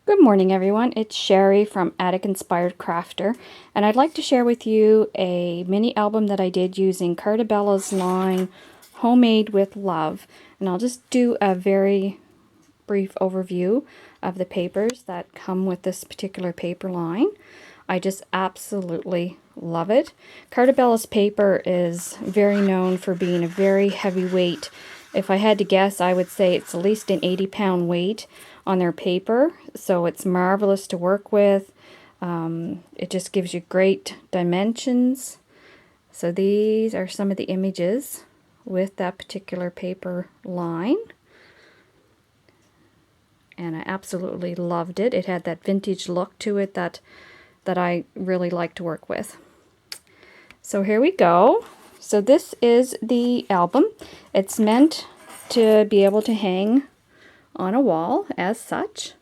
Good morning, everyone. It's Sherry from Attic Inspired Crafter, and I'd like to share with you a mini album that I did using Carta Bella's line Homemade with Love. And I'll just do a very brief overview of the papers that come with this particular paper line. I just absolutely love it. Carta Bella's paper is very known for being a very heavyweight. If I had to guess, I would say it's at least an 80-pound weight on their paper, so it's marvelous to work with. It just gives you great dimensions. So these are some of the images with that particular paper line. And I absolutely loved it. It had that vintage look to it that I really like to work with. So here we go. So this is the album. It's meant to be able to hang on a wall as such,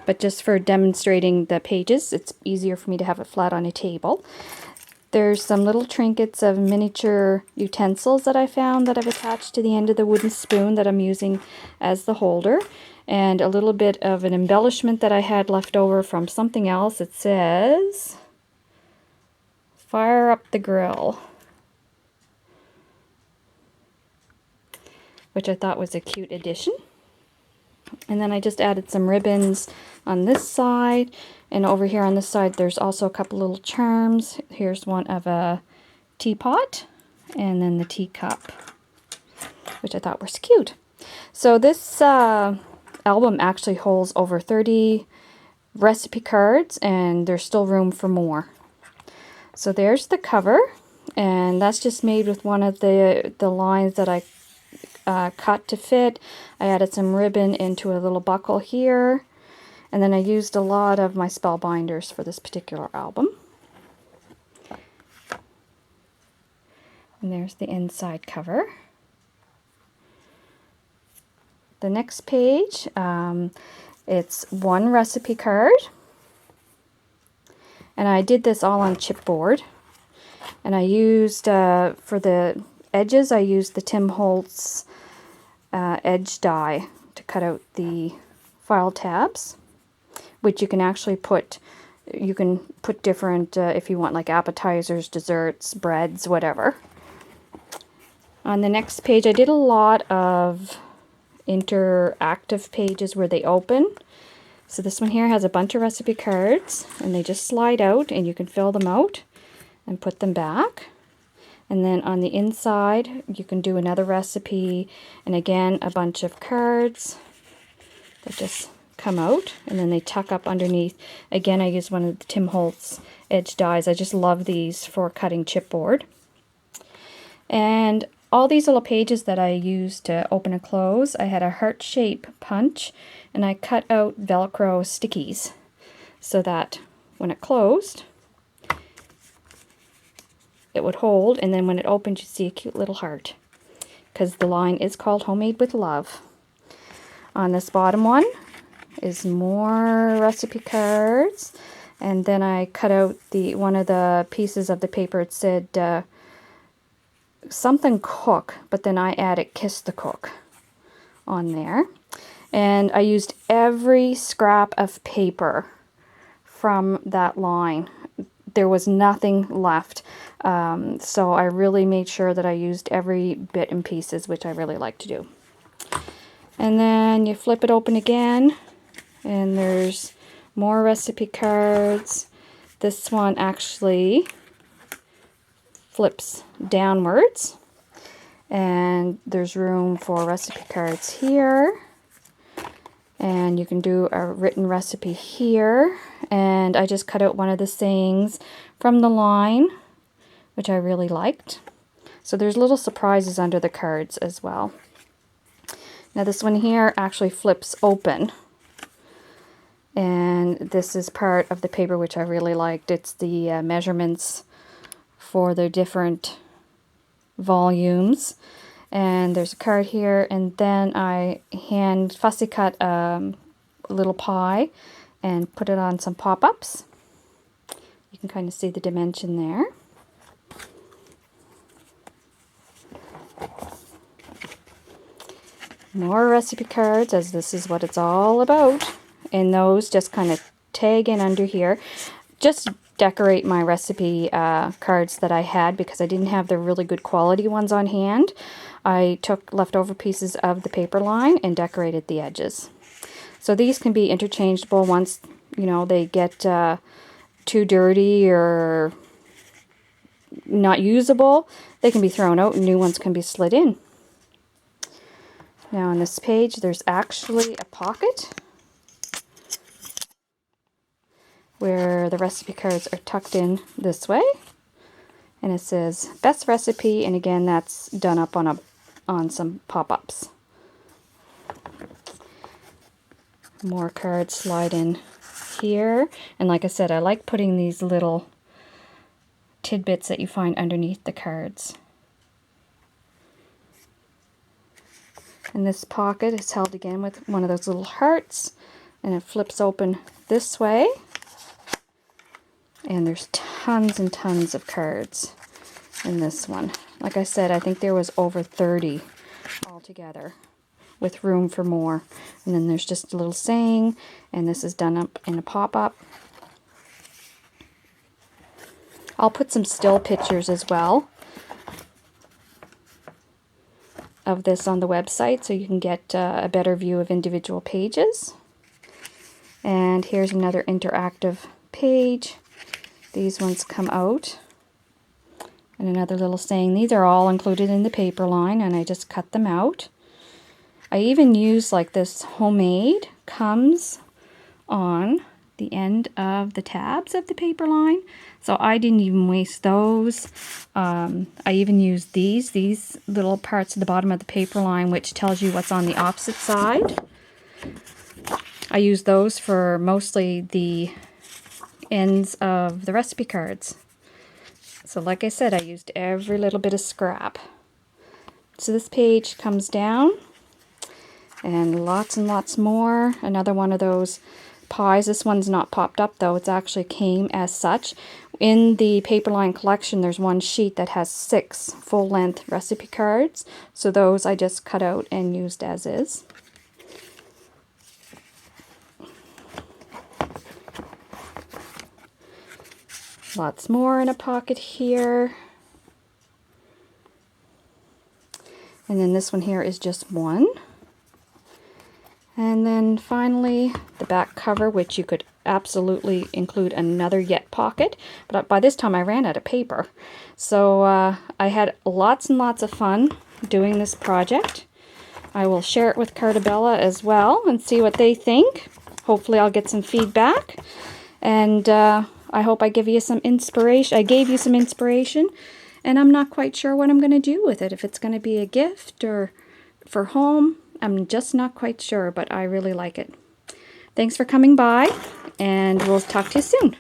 but just for demonstrating the pages, it's easier for me to have it flat on a table. There's some little trinkets of miniature utensils that I found that I've attached to the end of the wooden spoon that I'm using as the holder, and a little bit of an embellishment that I had left over from something else. It says, "Fire up the grill," which I thought was a cute addition. And then I just added some ribbons on this side, and over here on this side there's also a couple little charms. Here's one of a teapot, and then the teacup, which I thought was cute. So this album actually holds over 30 recipe cards, and there's still room for more. So there's the cover, and that's just made with one of the lines that I cut to fit. I added some ribbon into a little buckle here, and then I used a lot of my spell binders for this particular album. And there's the inside cover. The next page, it's one recipe card, and I did this all on chipboard, and I used for the edges, I used the Tim Holtz edge die to cut out the file tabs, which you can actually put, different, if you want, like appetizers, desserts, breads, whatever. On the next page, I did a lot of interactive pages where they open. So this one here has a bunch of recipe cards, and they just slide out, and you can fill them out and put them back. And then on the inside, you can do another recipe, and again, a bunch of cards that just come out, and then they tuck up underneath. Again, I use one of the Tim Holtz edge dies. I just love these for cutting chipboard. And all these little pages that I used to open and close, I had a heart shape punch, and I cut out Velcro stickies so that when it closed, it would hold, and then when it opened, you'd see a cute little heart, because the line is called Homemade with Love. On this bottom one is more recipe cards, and then I cut out one of the pieces of the paper. It said something cook, but then I added kiss the cook on there, and I used every scrap of paper from that line. There was nothing left, so I really made sure that I used every bit and pieces, which I really like to do. And then you flip it open again, and there's more recipe cards. This one actually flips downwards, and there's room for recipe cards here, and you can do a written recipe here. And I just cut out one of the sayings from the line, which I really liked. So there's little surprises under the cards as well. Now this one here actually flips open, and this is part of the paper which I really liked. It's the measurements for the different volumes, and there's a card here, and then I hand fussy cut a little pie and put it on some pop-ups. You can kind of see the dimension there. More recipe cards, as this is what it's all about. and those just kind of tag in under here. Just decorate my recipe cards that I had because I didn't have the really good quality ones on hand. I took leftover pieces of the paper line and decorated the edges. So these can be interchangeable once, you know, they get too dirty or not usable. They can be thrown out and new ones can be slid in. Now on this page there's actually a pocket where the recipe cards are tucked in this way, and it says best recipe, and again that's done up on some pop-ups. More cards slide in here, and like I said, I like putting these little tidbits that you find underneath the cards. And this pocket is held again with one of those little hearts, and it flips open this way. And there's tons and tons of cards in this one. Like I said, I think there was over 30 altogether, with room for more. And then there's just a little saying, and this is done up in a pop-up. I'll put some still pictures as well of this on the website so you can get a better view of individual pages. And here's another interactive page. These ones come out. And another little saying. These are all included in the paper line, and I just cut them out. I even use like this homemade comes on the end of the tabs of the paper line. So I didn't even waste those. I even used these little parts at the bottom of the paper line which tells you what's on the opposite side. I use those for mostly the ends of the recipe cards. So like I said, I used every little bit of scrap. So this page comes down, and lots more. Another one of those pies. This one's not popped up though, it actually came as such. In the Paperline collection there's one sheet that has 6 full-length recipe cards, so those I just cut out and used as is. Lots more in a pocket here. And then this one here is just one. And then finally the back cover, which you could absolutely include another yet pocket, but by this time I ran out of paper. So I had lots and lots of fun doing this project. I will share it with Carta Bella as well and see what they think. Hopefully I'll get some feedback, and I hope I give you some inspiration. I gave you some inspiration, and I'm not quite sure what I'm going to do with it. If it's going to be a gift or for home, I'm just not quite sure, but I really like it. Thanks for coming by, and we'll talk to you soon.